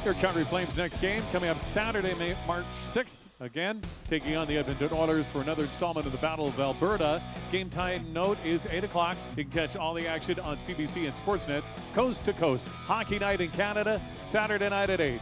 Your Calgary Flames next game coming up Saturday, March 6th. Again, taking on the Edmonton Oilers for another installment of the Battle of Alberta. Game time note is 8 o'clock. You can catch all the action on CBC and Sportsnet. Coast to coast. Hockey night in Canada, Saturday night at 8.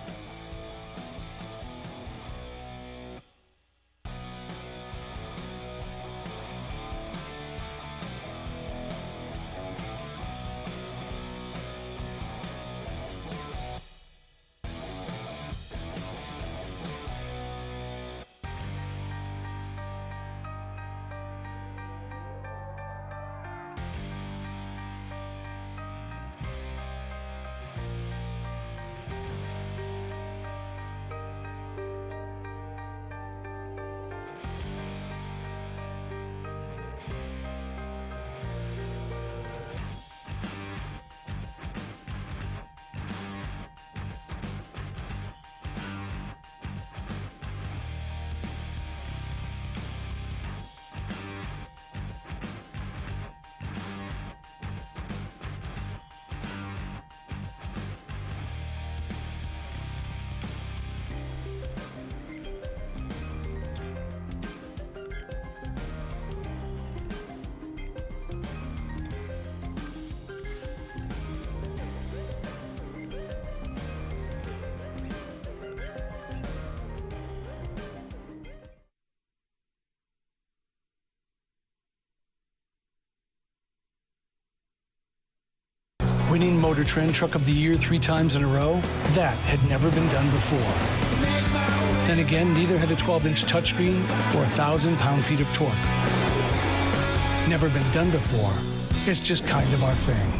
Winning Motor Trend Truck of the Year 3 times in a row? That had never been done before. Then again, neither had a 12-inch touchscreen or 1,000 pound-feet of torque. Never been done before. It's just kind of our thing.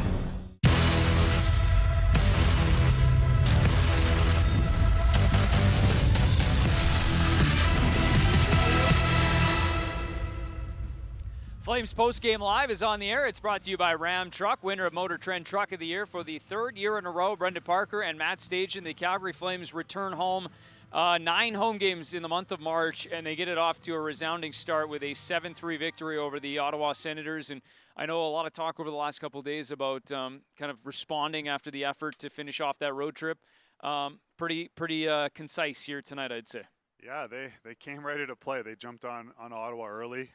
Flames Post-Game Live is on the air. It's brought to you by Ram Truck, winner of Motor Trend Truck of the Year for the 3rd year in a row. Brendan Parker and Matt Stajan, the Calgary Flames return home. 9 home games in the month of March, and they get it off to a resounding start with a 7-3 victory over the Ottawa Senators. And I know a lot of talk over the last couple of days about kind of responding after the effort to finish off that road trip. Pretty concise here tonight, I'd say. Yeah, they came ready to play. They jumped on Ottawa early.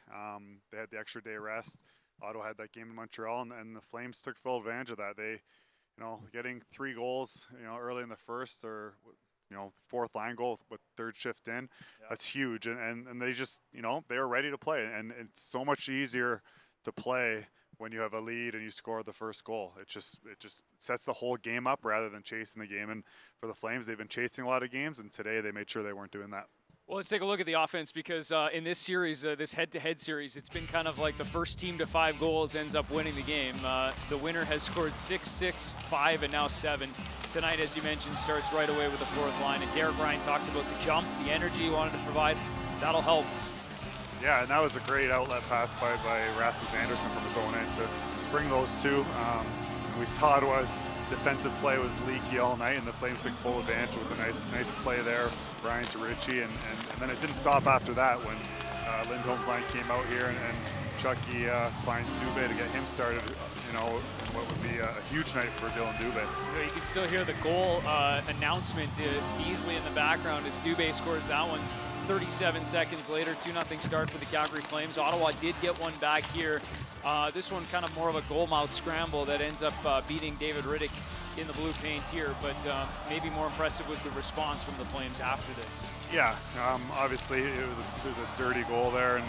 They had the extra day rest. Ottawa had that game in Montreal, and the Flames took full advantage of that. They, getting 3 goals, early in the first, or 4th line goal with 3rd shift in, that's huge. And they just, they were ready to play. And it's so much easier to play when you have a lead and you score the first goal. It just sets the whole game up rather than chasing the game. And for the Flames, they've been chasing a lot of games, and today they made sure they weren't doing that. Well, let's take a look at the offense because in this series, this head-to-head series, it's been kind of like the first team to 5 goals ends up winning the game. The winner has scored 6, 6, 5, and now 7. Tonight, as you mentioned, starts right away with the 4th line. And Derek Ryan talked about the jump, the energy he wanted to provide. That'll help. Yeah, and that was a great outlet pass by Rasmus Andersson from his own end to spring those 2. We saw Ottawa's defensive play was leaky all night, and the Flames took full advantage with a nice play there, Brian to Ritchie, and then it didn't stop after that when Lindholm's line came out here and Chucky finds Dube to get him started, in what would be a huge night for Dylan Dube. You can still hear the goal announcement easily in the background as Dube scores that one. 37 seconds later, 2-0 start for the Calgary Flames. Ottawa did get one back here. This one kind of more of a goal-mouth scramble that ends up beating David Riddick in the blue paint here, but maybe more impressive was the response from the Flames after this. Yeah, obviously it was a dirty goal there and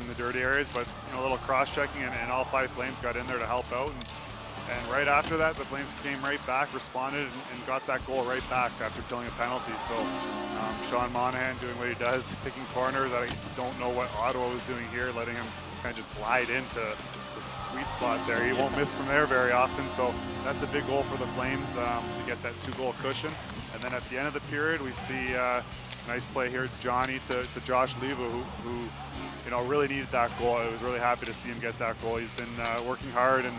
in the dirty areas, but a little cross-checking and all 5 Flames got in there to help out. And right after that, the Flames came right back, responded, and got that goal right back after killing a penalty. So Sean Monahan doing what he does, picking corners. I don't know what Ottawa was doing here, letting him kind of just glide into the sweet spot there. He won't miss from there very often, so that's a big goal for the Flames to get that 2-goal cushion. And then at the end of the period, we see nice play here, Johnny to Josh Leva, who really needed that goal. I was really happy to see him get that goal. He's been working hard, and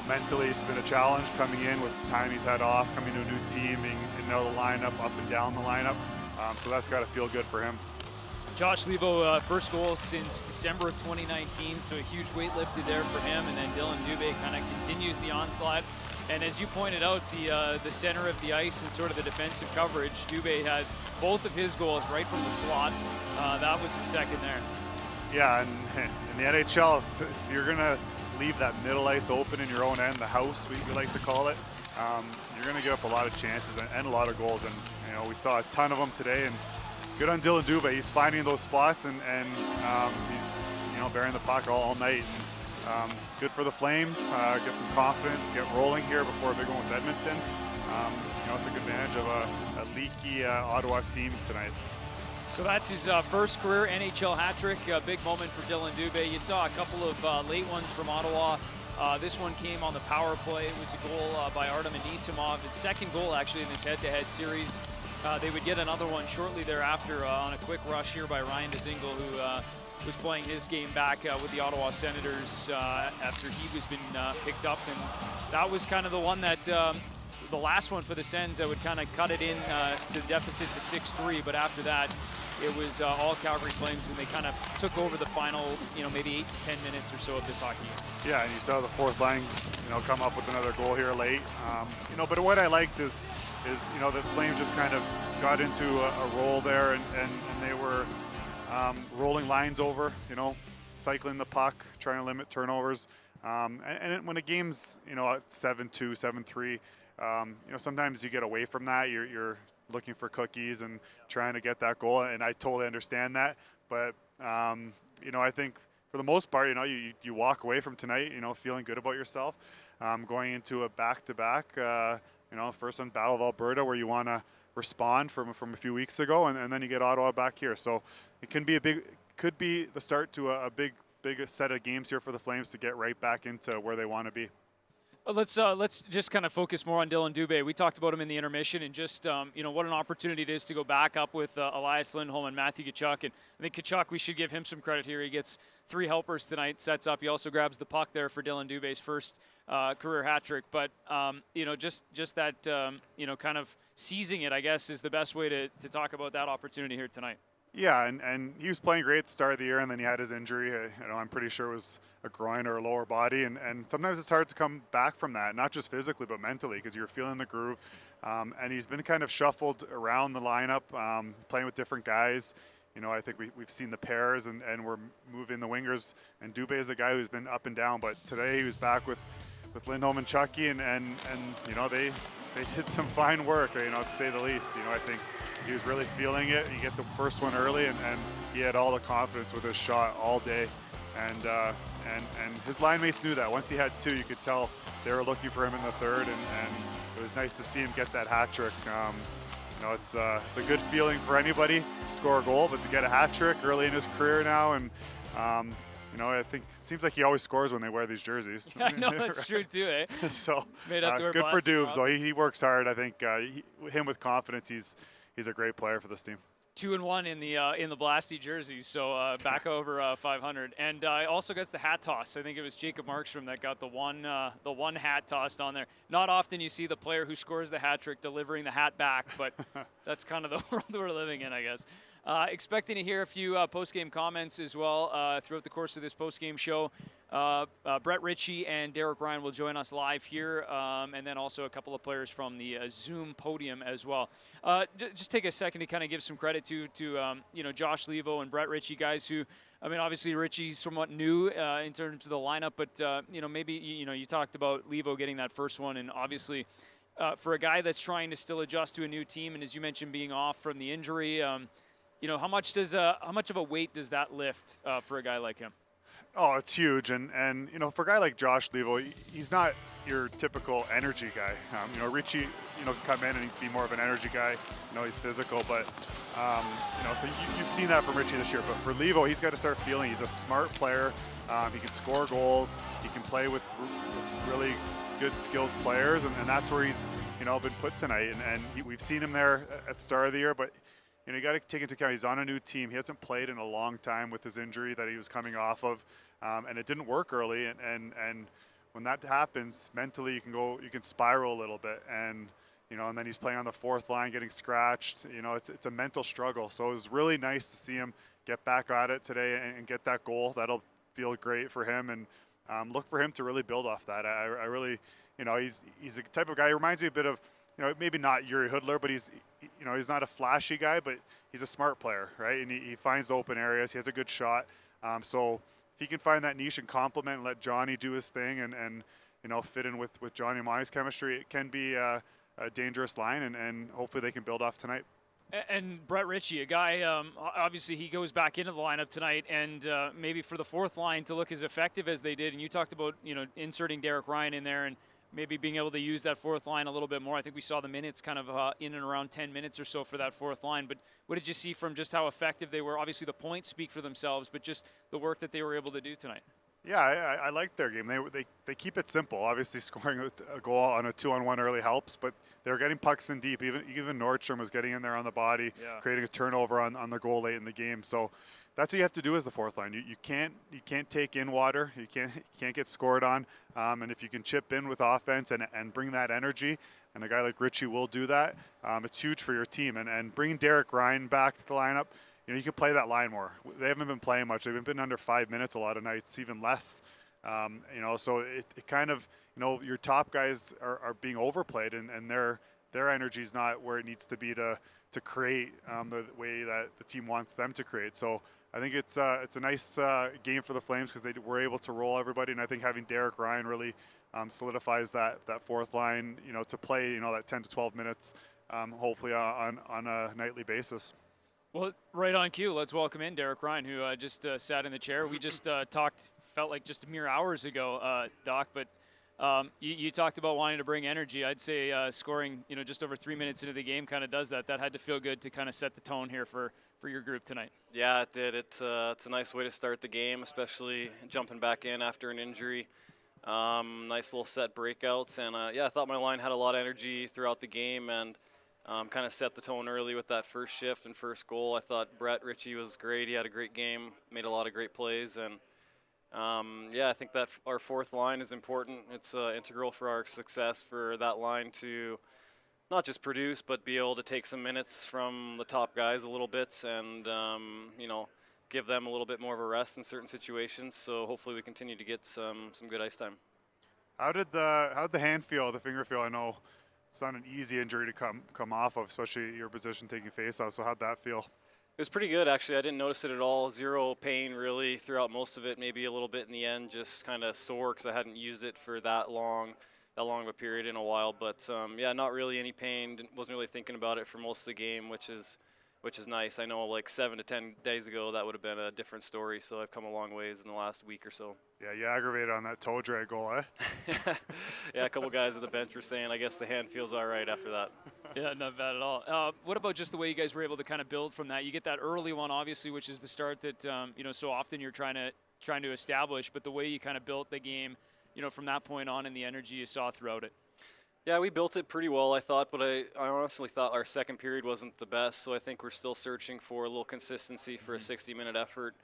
mentally it's been a challenge coming in with the time he's had off, coming to a new team, being in the lineup, up and down the lineup. So that's got to feel good for him. Josh Levo, first goal since December of 2019, so a huge weight lifted there for him. And then Dylan Dube kind of continues the onslaught. And as you pointed out, the center of the ice and sort of the defensive coverage, Dube had both of his goals right from the slot. That was his second there. Yeah, and in the NHL, if you're going to leave that middle ice open in your own end, the house, we like to call it, you're going to give up a lot of chances and a lot of goals. And, you know, we saw a ton of them today. And good on Dylan Dube. He's finding those spots and he's, you know, bearing the puck all night. Good for the Flames. Get some confidence, get rolling here before a big one with Edmonton. You know, took advantage of a leaky Ottawa team tonight. So that's his first career NHL hat trick. A big moment for Dylan Dube. You saw a couple of late ones from Ottawa. This one came on the power play. It was a goal by Artem Anisimov. His second goal actually in this head-to-head series. They would get another one shortly thereafter on a quick rush here by Ryan Dzingel, who was playing his game back with the Ottawa Senators after he was been picked up. And that was kind of the one that, the last one for the Sens that would kind of cut it in the deficit to 6-3. But after that, it was all Calgary Flames, and they kind of took over the final, you know, maybe 8 to 10 minutes or so of this hockey game. Yeah, and you saw the fourth line, you know, come up with another goal here late. You know, but what I liked is you know, the Flames just kind of got into a roll there, and they were rolling lines over, you know, cycling the puck, trying to limit turnovers. And when a game's, you know, 7-2, 7-3, you know, sometimes you get away from that. You're looking for cookies and trying to get that goal, and I totally understand that. But you know, I think for the most part, you know, you walk away from tonight, you know, feeling good about yourself, going into a back-to-back. You know, first one, Battle of Alberta, where you want to respond from a few weeks ago, and then you get Ottawa back here. So it can be could be the start to a big set of games here for the Flames to get right back into where they want to be. Let's just kind of focus more on Dylan Dube. We talked about him in the intermission, and just you know, what an opportunity it is to go back up with Elias Lindholm and Matthew Tkachuk. And I think Tkachuk, we should give him some credit here. He gets 3 helpers tonight, sets up. He also grabs the puck there for Dylan Dube's first career hat trick. But you know, just that you know, kind of seizing it, I guess, is the best way to talk about that opportunity here tonight. Yeah, and he was playing great at the start of the year, and then he had his injury. You know, I'm pretty sure it was a groin or a lower body, and sometimes it's hard to come back from that, not just physically but mentally, because you're feeling the groove. And he's been kind of shuffled around the lineup, playing with different guys. You know, I think we've seen the pairs, and we're moving the wingers. And Dube is a guy who's been up and down, but today he was back with Lindholm and Chucky, and you know, they did some fine work, you know, to say the least. You know, I think he was really feeling it. He gets the first one early, and he had all the confidence with his shot all day. And his line mates knew that. Once he had 2, you could tell they were looking for him in the third, and it was nice to see him get that hat trick. You know, it's a good feeling for anybody to score a goal, but to get a hat trick early in his career now, and you know, I think it seems like he always scores when they wear these jerseys. Yeah, I know, that's true too, eh? So Made up to wear good for plastic, Dube. So he works hard. I think him with confidence, he's a great player for this team. 2-1 in the Blasty jerseys, so back over 500, and also gets the hat toss. I think it was Jacob Markstrom that got the one hat tossed on there. Not often you see the player who scores the hat trick delivering the hat back, but that's kind of the world we're living in, I guess. Expecting to hear a few post-game comments as well throughout the course of this post-game show. Brett Ritchie and Derek Ryan will join us live here, and then also a couple of players from the Zoom podium as well. Just take a second to kind of give some credit to you know, Josh Levo and Brett Ritchie, guys who, I mean, obviously Ritchie's somewhat new in terms of the lineup, but you know, maybe you know, you talked about Levo getting that first one, and obviously for a guy that's trying to still adjust to a new team, and as you mentioned, being off from the injury. You know, how much of a weight does that lift for a guy like him? Oh, it's huge, and you know, for a guy like Josh Levo, he's not your typical energy guy. You know, Ritchie, you know, can come in and be more of an energy guy. You know, he's physical, but you know, so you've seen that from Ritchie this year. But for Levo, he's got to start feeling he's a smart player. He can score goals. He can play with really good, skilled players, and that's where he's, you know, been put tonight. And we've seen him there at the start of the year, but. You know, you got to take into account he's on a new team. He hasn't played in a long time with his injury that he was coming off of, and it didn't work early. And when that happens, mentally you can spiral a little bit. And you know, and then he's playing on the fourth line, getting scratched. You know, it's a mental struggle. So it was really nice to see him get back at it today and get that goal. That'll feel great for him, and look for him to really build off that. I really, you know, he's the type of guy. He reminds me a bit of, you know, maybe not Yuri Hoodler, but he's not a flashy guy, but he's a smart player, right? And he finds open areas. He has a good shot. So if he can find that niche and complement and let Johnny do his thing and you know, fit in with Johnny and Monty's chemistry, it can be a dangerous line, and hopefully they can build off tonight. And Brett Ritchie, a guy, obviously he goes back into the lineup tonight, and maybe for the fourth line to look as effective as they did. And you talked about, you know, inserting Derek Ryan in there and maybe being able to use that fourth line a little bit more. I think we saw the minutes kind of in and around 10 minutes or so for that fourth line. But what did you see from just how effective they were? Obviously the points speak for themselves, but just the work that they were able to do tonight. Yeah, I like their game. They keep it simple. Obviously, scoring a goal on a 2-on-1 early helps, but they're getting pucks in deep. Even Nordstrom was getting in there on the body, creating a turnover on the goal late in the game. So that's what you have to do as the fourth line. You can't take in water. You can't get scored on. And if you can chip in with offense and bring that energy, and a guy like Ritchie will do that, it's huge for your team. And bringing Derek Ryan back to the lineup. You know, you can play that line more. They haven't been playing much. They've been under 5 minutes a lot of nights, even less. You know, so it kind of, you know, your top guys are being overplayed, and their energy is not where it needs to be to create the way that the team wants them to create. So I think it's a nice game for the Flames because they were able to roll everybody, and I think having Derek Ryan really solidifies that fourth line, you know, to play, you know, that 10 to 12 minutes, hopefully on a nightly basis. Well, right on cue. Let's welcome in Derek Ryan, who just sat in the chair. We just felt like just mere hours ago, Doc, but you talked about wanting to bring energy. I'd say scoring, you know, just over 3 minutes into the game kind of does that. That had to feel good to kind of set the tone here for your group tonight. Yeah, it did. It's a nice way to start the game, especially jumping back in after an injury. Nice little set breakouts, and yeah, I thought my line had a lot of energy throughout the game, and kind of set the tone early with that first shift and first goal. I thought Brett Ritchie was great. He had a great game, made a lot of great plays, and yeah, I think that our fourth line is important. It's integral for our success for that line to not just produce, but be able to take some minutes from the top guys a little bit and, you know, give them a little bit more of a rest in certain situations. So hopefully we continue to get some good ice time. How'd the hand feel, the finger feel? I know it's not an easy injury to come off of, especially your position taking face-off. So how'd that feel? It was pretty good, actually. I didn't notice it at all. Zero pain, really, throughout most of it. Maybe a little bit in the end, just kind of sore because I hadn't used it for that long of a period in a while. But yeah, not really any pain. Wasn't really thinking about it for most of the game, which is nice. I know like 7 to 10 days ago that would have been a different story. So I've come a long ways in the last week or so. Yeah, you aggravated on that toe drag goal, eh? Yeah, a couple guys at the bench were saying, I guess the hand feels all right after that. Yeah, not bad at all. What about just the way you guys were able to kind of build from that? You get that early one, obviously, which is the start that you know, so often you're trying to establish. But the way you kind of built the game, you know, from that point on, and the energy you saw throughout it. Yeah, we built it pretty well, I thought, but I honestly thought our second period wasn't the best. So I think we're still searching for a little consistency for a 60-minute effort.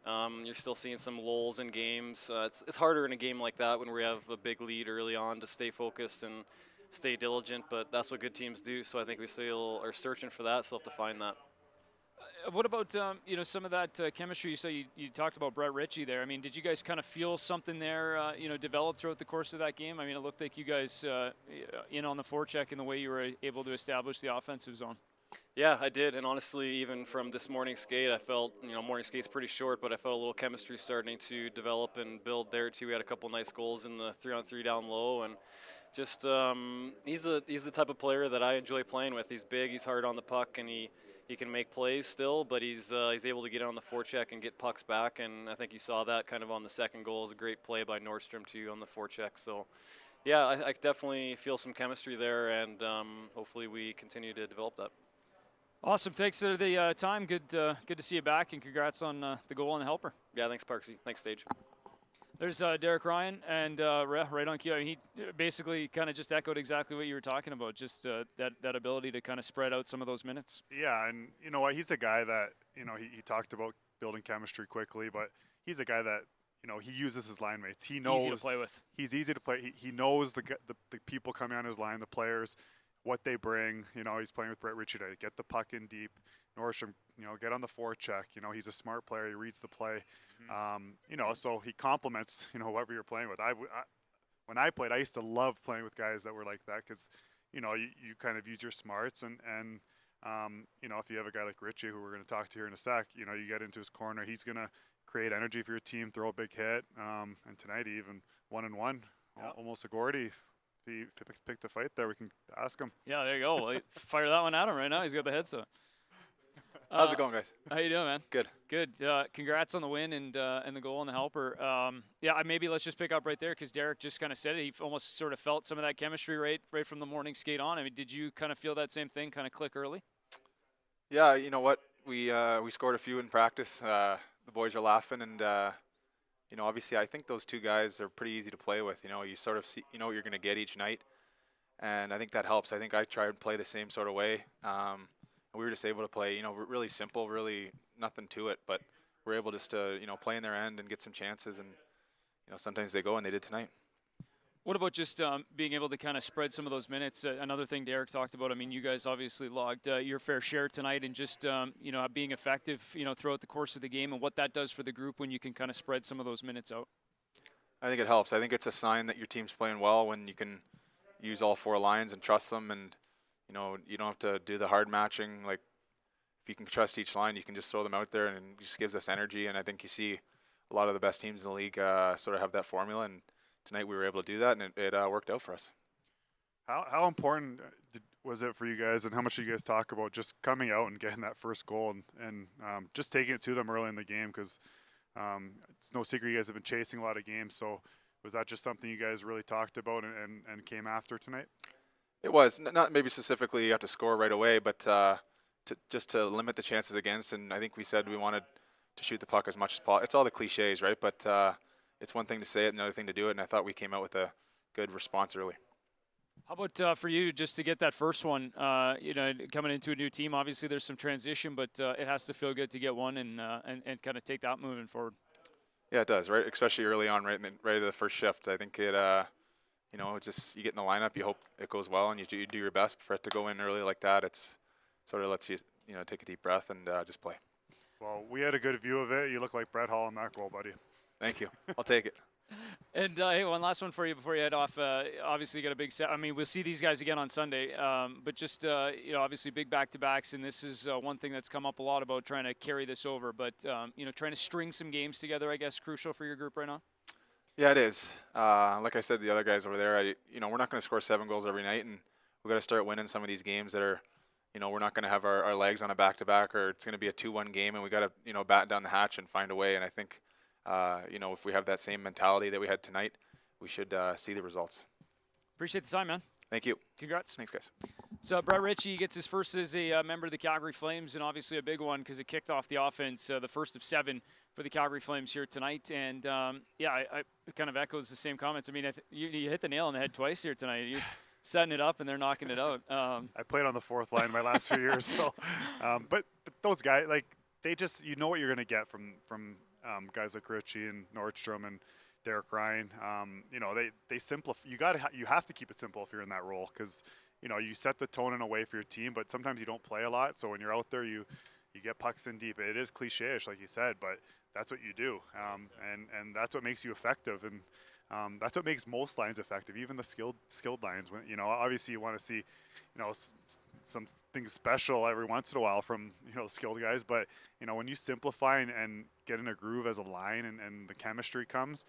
You're still seeing some lulls in games. It's harder in a game like that when we have a big lead early on to stay focused and stay diligent, but that's what good teams do. So I think we still are searching for that, still have to find that. What about you know, some of that chemistry? You say you talked about Brett Ritchie there. I mean, did you guys kind of feel something there, you know, develop throughout the course of that game? I mean, it looked like you guys in on the forecheck and the way you were able to establish the offensive zone. Yeah, I did, and honestly, even from this morning skate, I felt, you know, morning skate's pretty short, but I felt a little chemistry starting to develop and build there too. We had a couple nice goals in the 3-on-3 down low, and just he's the type of player that I enjoy playing with. He's big, he's hard on the puck, and he can make plays still, but he's able to get on the forecheck and get pucks back, and I think you saw that kind of on the second goal. It was a great play by Nordstrom too on the forecheck. So yeah, I definitely feel some chemistry there, and hopefully we continue to develop that. Awesome. Thanks for the time. Good to see you back, and congrats on the goal and the helper. Yeah, thanks, Parksy. Thanks, Stage. There's Derek Ryan, and right on cue. He basically kind of just echoed exactly what you were talking about, just that ability to kind of spread out some of those minutes. Yeah, and you know what? He's a guy that, you know, he talked about building chemistry quickly, but he's a guy that, you know, he uses his line mates. He knows. Easy to play with. He's easy to play. He knows the people coming on his line, the players, what they bring. You know, he's playing with Brett Ritchie to get the puck in deep. Nordstrom, you know, get on the forecheck. You know, he's a smart player. He reads the play. You know, so he complements, you know, whoever you're playing with. when I played, I used to love playing with guys that were like that because, you kind of use your smarts and if you have a guy like Ritchie, who we're going to talk to here in a sec, you get into his corner, he's going to create energy for your team, throw a big hit. And tonight he even 1-1, almost a Gordy. If he picked a fight there, we can ask him. Yeah, there you go. Well, fire that one at him right now. He's got the headset. How's it going, guys? How you doing, man? Good. Good. Congrats on the win and the goal and the helper. Maybe let's just pick up right there because Derek just kind of said it. He almost sort of felt some of that chemistry right from the morning skate on. I mean, did you kind of feel that same thing, kind of click early? Yeah, you know what? We scored a few in practice. The boys are laughing, and obviously I think those two guys are pretty easy to play with. You sort of see, what you're going to get each night, and I think that helps. I think I try and play the same sort of way. We were just able to play, really simple, really nothing to it, but we're able just to, play in their end and get some chances, and sometimes they go, and they did tonight. What about just being able to kind of spread some of those minutes? Another thing Derek talked about, I mean, you guys obviously logged your fair share tonight, and just, being effective, throughout the course of the game, and what that does for the group when you can kind of spread some of those minutes out. I think it helps. I think it's a sign that your team's playing well when you can use all four lines and trust them, and, you don't have to do the hard matching. Like, if you can trust each line, you can just throw them out there, and it just gives us energy, and I think you see a lot of the best teams in the league sort of have that formula, and tonight we were able to do that, and it worked out for us. How important was it for you guys, and how much did you guys talk about just coming out and getting that first goal and just taking it to them early in the game? Because it's no secret you guys have been chasing a lot of games. So was that just something you guys really talked about and came after tonight? It was. Not maybe specifically you have to score right away, but to limit the chances against. And I think we said we wanted to shoot the puck as much as possible. It's all the cliches, right? But it's one thing to say it, another thing to do it, and I thought we came out with a good response early. How about for you, just to get that first one, coming into a new team, obviously there's some transition, but it has to feel good to get one and kind of take that moving forward. Yeah, it does, right? Especially early on, right at the first shift. I think it, just you get in the lineup, you hope it goes well, and you do your best for it to go in early like that. It's sort of lets you, take a deep breath and just play. Well, we had a good view of it. You look like Brett Hall in that goal, buddy. Thank you. I'll take it. And hey, one last one for you before you head off. Obviously, you got a big set. I mean, we'll see these guys again on Sunday. But just, obviously big back-to-backs, and this is one thing that's come up a lot about trying to carry this over. But, trying to string some games together, I guess, crucial for your group right now? Yeah, it is. Like I said to the other guys over there, we're not going to score 7 goals every night, and we've got to start winning some of these games that are, we're not going to have our legs on a back-to-back, or it's going to be a 2-1 game, and we got to, batten down the hatch and find a way. And I think, if we have that same mentality that we had tonight, we should see the results. Appreciate the time, man. Thank you. Congrats. Thanks, guys. So Brett Ritchie gets his first as a member of the Calgary Flames, and obviously a big one because it kicked off the offense, the first of 7 for the Calgary Flames here tonight. And, I kind of echoes the same comments. I mean, you hit the nail on the head twice here tonight. You're setting it up, and they're knocking it out. I played on the 4th line my last few years. So, but those guys, like, they just, what you're going to get from guys like Ritchie and Nordstrom and Derek Ryan. They simplify. You have to keep it simple if you're in that role, because you set the tone in a way for your team, but sometimes you don't play a lot. So when you're out there, you get pucks in deep. It is cliche-ish, like you said, but that's what you do, and that's what makes you effective, and that's what makes most lines effective, even the skilled lines. When obviously you want to see something special every once in a while from skilled guys, but when you simplify and get in a groove as a line, and the chemistry comes,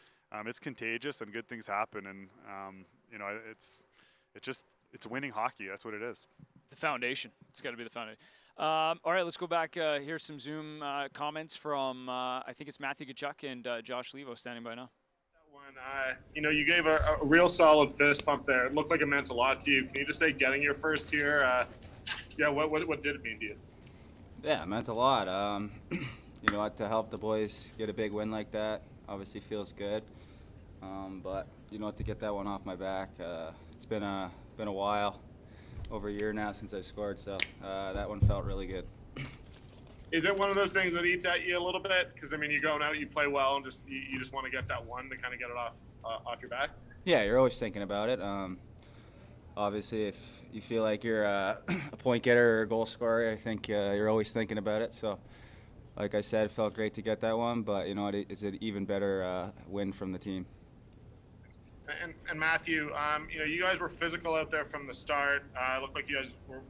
it's contagious and good things happen, and it's winning hockey. That's what it is. The foundation. It's got to be the foundation. All right, let's go back. Here's some Zoom comments from I think it's Matthew Tkachuk and Josh Levo standing by now. You gave a real solid fist pump there. It looked like it meant a lot to you. Can you just say getting your first here? What did it mean to you? Yeah, it meant a lot. To help the boys get a big win like that obviously feels good. But to get that one off my back, it's been a while, over a year now since I scored. So that one felt really good. Is it one of those things that eats at you a little bit? Because you're going out, you play well, and you just want to get that one to kind of get it off your back. Yeah, you're always thinking about it. Obviously, if you feel like you're a point getter or a goal scorer, I think you're always thinking about it. So, like I said, it felt great to get that one, but it's an even better win from the team. And Matthew, you guys were physical out there from the start. It looked like you guys were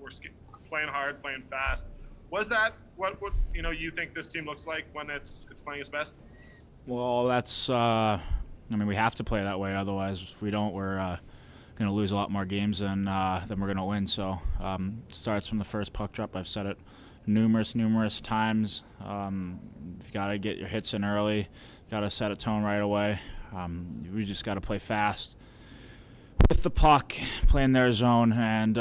playing hard, playing fast. Was that what you think this team looks like when it's playing its best? Well, that's we have to play that way. Otherwise, if we don't, we're going to lose a lot more games than we're going to win. So starts from the first puck drop. I've said it numerous times. You've got to get your hits in early. Got to set a tone right away. We just got to play fast with the puck, play in their zone, and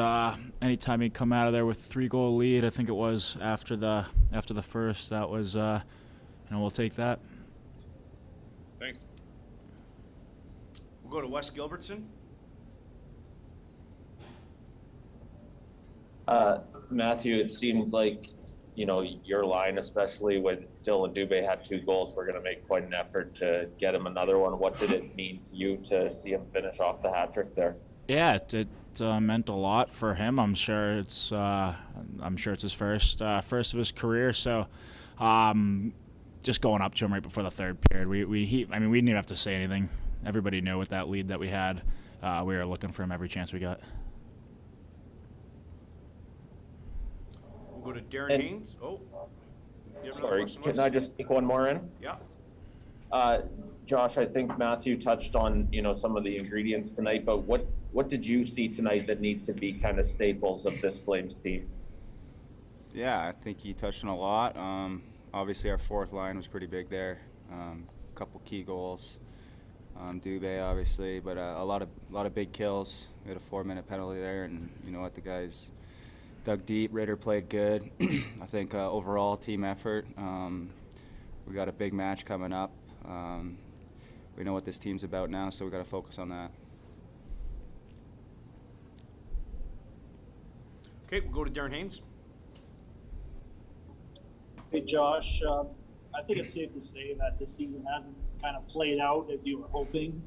anytime you come out of there with a 3-goal lead, I think it was after the first, that was we'll take that. Thanks. We'll go to Wes Gilbertson. Matthew, it seemed like your line, especially when Dylan Dube had 2 goals, we're going to make quite an effort to get him another one. What did it mean to you to see him finish off the hat trick there? Yeah, it meant a lot for him. I'm sure it's his first of his career. So, just going up to him right before the third period, we didn't even have to say anything. Everybody knew with that lead that we had, we were looking for him every chance we got. We'll go to Darren Haynes. Sorry, can I just sneak one more in? Yeah. Josh, I think Matthew touched on some of the ingredients tonight, but what did you see tonight that need to be kind of staples of this Flames team? Yeah, I think he touched on a lot. Obviously, our fourth line was pretty big there. A couple key goals. Dube, obviously, but a lot of big kills. We had a 4-minute penalty there, and you know what, the guys dug deep. Ritter played good. I think overall team effort. We got a big match coming up. We know what this team's about now, so we got to focus on that. Okay, we'll go to Darren Haynes. Hey, Josh. I think it's safe to say that this season hasn't kind of played out as you were hoping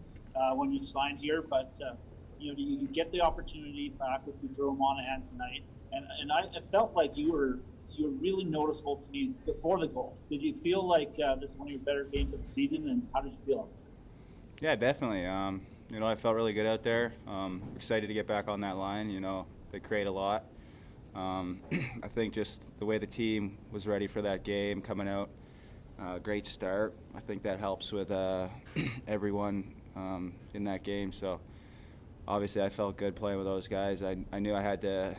when you signed here, but you get the opportunity back with Gaudreau Monahan tonight, and I felt like you were really noticeable to me before the goal. Did you feel like this is one of your better games of the season, and how did you feel? Yeah, definitely. I felt really good out there. Excited to get back on that line. They create a lot. I think just the way the team was ready for that game coming out, great start. I think that helps with everyone in that game. So obviously I felt good playing with those guys. I knew I had to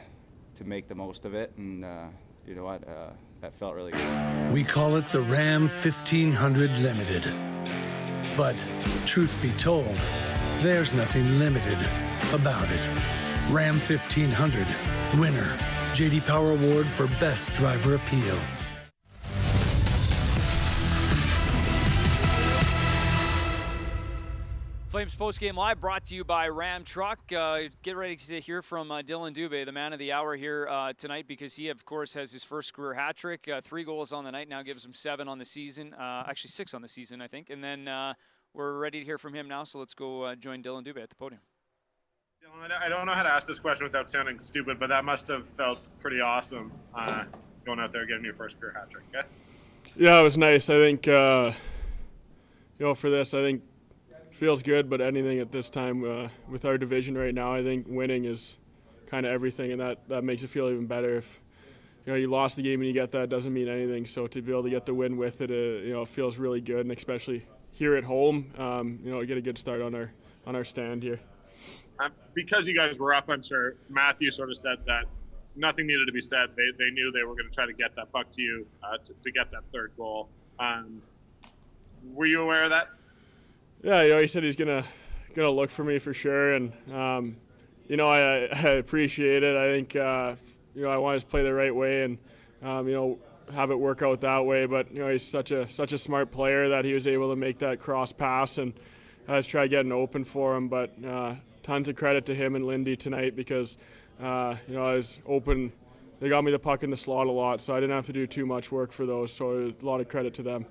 make the most of it, and you know what, that felt really good. We call it the Ram 1500 Limited. But truth be told, there's nothing limited about it. Ram 1500, winner, J.D. Power Award for Best Driver Appeal. Flames Postgame Live brought to you by Ram Truck. Get ready to hear from Dylan Dube, the man of the hour here tonight, because he, of course, has his first career hat trick. 3 goals on the night, now gives him 7 on the season. Actually, 6 on the season, I think. And then we're ready to hear from him now, so let's go join Dylan Dube at the podium. Dylan, I don't know how to ask this question without sounding stupid, but that must have felt pretty awesome going out there getting your first career hat trick, okay? Yeah, it was nice. I think, for this, I think feels good, but anything at this time with our division right now, I think winning is kind of everything, and that makes it feel even better. If you lost the game and you get that, doesn't mean anything. So to be able to get the win with it, it feels really good, and especially here at home, get a good start on our stand here. Because you guys were up, I'm sure Matthew sort of said that nothing needed to be said. They knew they were going to try to get that puck to you to get that third goal. Were you aware of that? Yeah, he said he's gonna look for me for sure, and I appreciate it. I think I want to play the right way and have it work out that way. But he's such a smart player that he was able to make that cross pass, and I was trying getting open for him. But tons of credit to him and Lindy tonight, because I was open. They got me the puck in the slot a lot, so I didn't have to do too much work for those. So a lot of credit to them.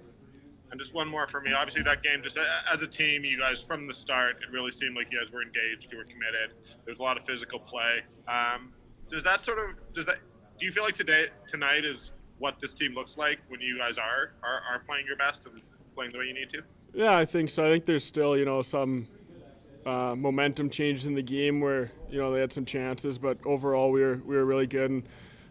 And just one more for me. Obviously, that game, just as a team, you guys from the start, it really seemed like you guys were engaged, you were committed. There's a lot of physical play. Do you feel like tonight is what this team looks like when you guys are playing your best and playing the way you need to? Yeah, I think so. I think there's still some momentum changed in the game where they had some chances, but overall we were really good. And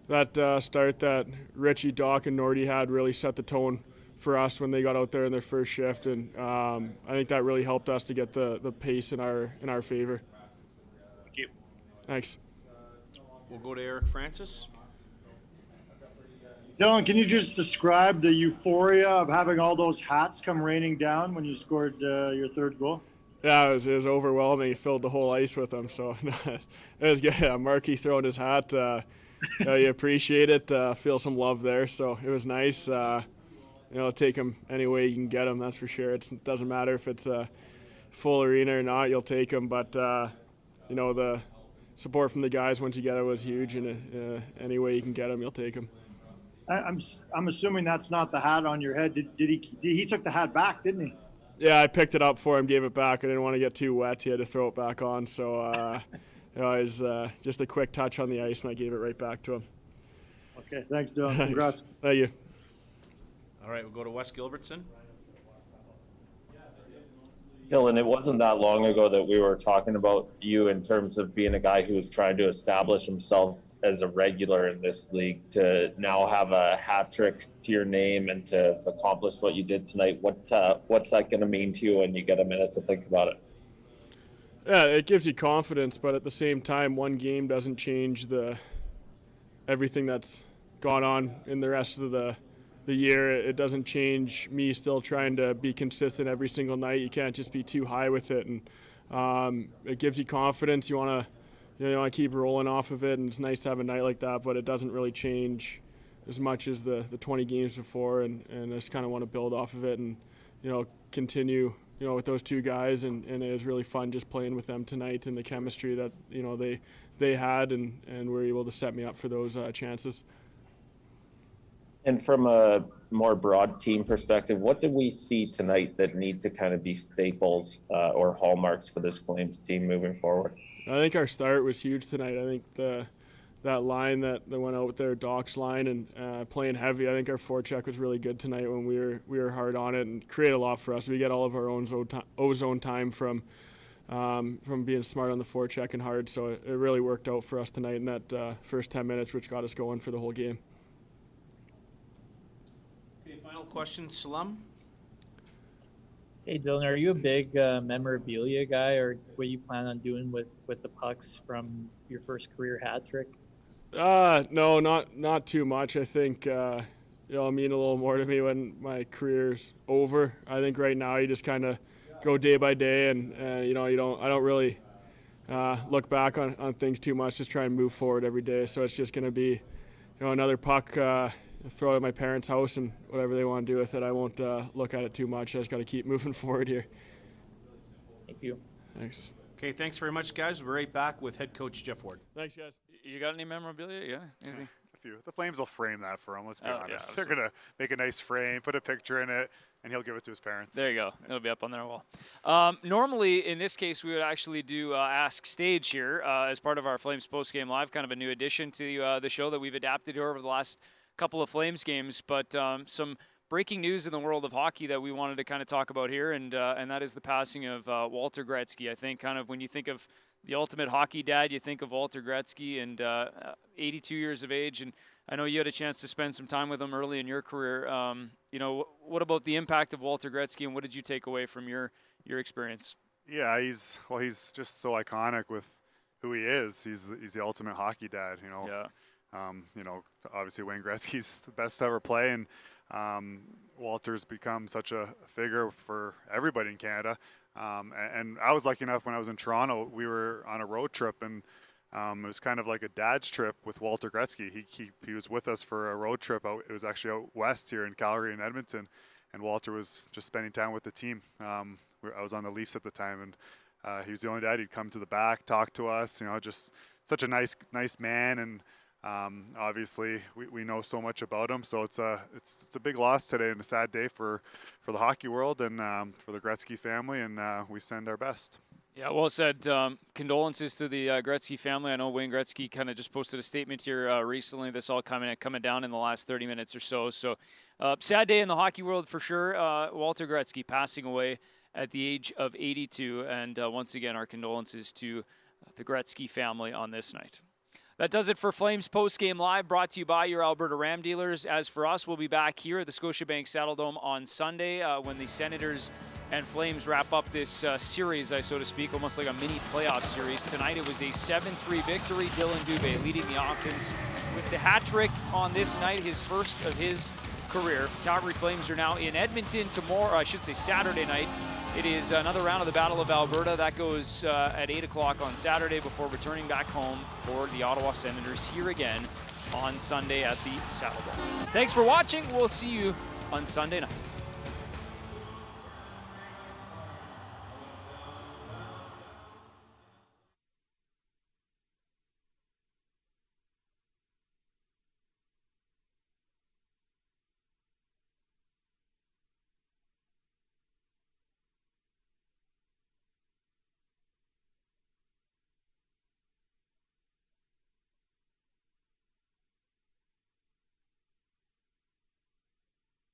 that start that Ritchie, Doc, and Nordy had really set the tone for us when they got out there in their first shift, and I think that really helped us to get the pace in our favor. Thank you. Thanks. We'll go to Eric Francis. Dylan, can you just describe the euphoria of having all those hats come raining down when you scored your third goal? Yeah, it was overwhelming. He filled the whole ice with them, so it was good. Yeah, Marky throwing his hat, you appreciate it, feel some love there, so it was nice. Take them any way you can get them, that's for sure. It doesn't matter if it's a full arena or not, you'll take them, but the support from the guys once you get it was huge, and any way you can get them, you'll take them. I'm assuming that's not the hat on your head. Did he took the hat back, didn't he? Yeah, I picked it up for him, gave it back. I didn't want to get too wet. He had to throw it back on, so it was just a quick touch on the ice, and I gave it right back to him. Okay, thanks, Dylan. Congrats. Thank you. All right, we'll go to Wes Gilbertson. Dylan, it wasn't that long ago that we were talking about you in terms of being a guy who was trying to establish himself as a regular in this league. To now have a hat trick to your name and to accomplish what you did tonight, what's that going to mean to you when you get a minute to think about it? Yeah, it gives you confidence, but at the same time, one game doesn't change everything that's gone on in the rest of the year. It doesn't change me still trying to be consistent every single night. You can't just be too high with it, and it gives you confidence. You want to keep rolling off of it, and it's nice to have a night like that, but it doesn't really change as much as the 20 games before, and I just kind of want to build off of it and continue with those two guys, and it was really fun just playing with them tonight, and the chemistry that they had and were able to set me up for those chances. And from a more broad team perspective, what did we see tonight that need to kind of be staples or hallmarks for this Flames team moving forward? I think our start was huge tonight. I think that line that went out there, Doc's line, and playing heavy. I think our forecheck was really good tonight when we were hard on it and created a lot for us. We get all of our own ozone time from being smart on the forecheck and hard. So it really worked out for us tonight in that first 10 minutes, which got us going for the whole game. Final question, Salam. Hey Dylan, are you a big memorabilia guy, or what you plan on doing with the pucks from your first career hat trick? No, not too much. I think it'll mean a little more to me when my career's over. I think right now you just kind of go day by day, and I don't really look back on things too much. Just try and move forward every day. So it's just going to be another puck. Throw it at my parents' house, and whatever they want to do with it, I won't look at it too much. I just got to keep moving forward here. Thank you. Thanks. Okay, thanks very much, guys. We're right back with head coach Jeff Ward. Thanks, guys. You got any memorabilia? Yeah? Anything? A few. The Flames will frame that for him, let's be honest. Yeah, they're going to make a nice frame, put a picture in it, and he'll give it to his parents. There you go. It'll be up on their wall. Normally, in this case, we would actually do Ask Stage here as part of our Flames postgame live, kind of a new addition to the show that we've adapted here over the last couple of Flames games, but some breaking news in the world of hockey that we wanted to kind of talk about here, and that is the passing of Walter Gretzky. I think kind of when you think of the ultimate hockey dad, you think of Walter Gretzky, and 82 years of age, and I know you had a chance to spend some time with him early in your career. What about the impact of Walter Gretzky, and what did you take away from your experience? Yeah, he's just so iconic with who he is. He's the ultimate hockey dad, Yeah. Obviously Wayne Gretzky's the best to ever play, and Walter's become such a figure for everybody in Canada. And I was lucky enough when I was in Toronto, we were on a road trip, and it was kind of like a dad's trip with Walter Gretzky. He was with us for a road trip. It was actually out west here in Calgary and Edmonton, and Walter was just spending time with the team. I was on the Leafs at the time, and he was the only dad. He'd come to the back, talk to us, just such a nice man, and obviously we know so much about him, so it's a big loss today and a sad day for the hockey world and for the Gretzky family, and we send our best. Yeah, well said. Condolences to the Gretzky family. I know Wayne Gretzky kind of just posted a statement here recently. This all coming down in the last 30 minutes or so. So sad day in the hockey world for sure. Walter Gretzky passing away at the age of 82. And once again, our condolences to the Gretzky family on this night. That does it for Flames Postgame Live, brought to you by your Alberta Ram dealers. As for us, we'll be back here at the Scotiabank Saddledome on Sunday when the Senators and Flames wrap up this series, so to speak, almost like a mini playoff series. Tonight it was a 7-3 victory. Dylan Dube leading the offense with the hat trick on this night, his first of his career. Calgary Flames are now in Edmonton tomorrow, I should say Saturday night. It is another round of the Battle of Alberta. That goes at 8 o'clock on Saturday before returning back home for the Ottawa Senators here again on Sunday at the Saddledome. Thanks for watching. We'll see you on Sunday night.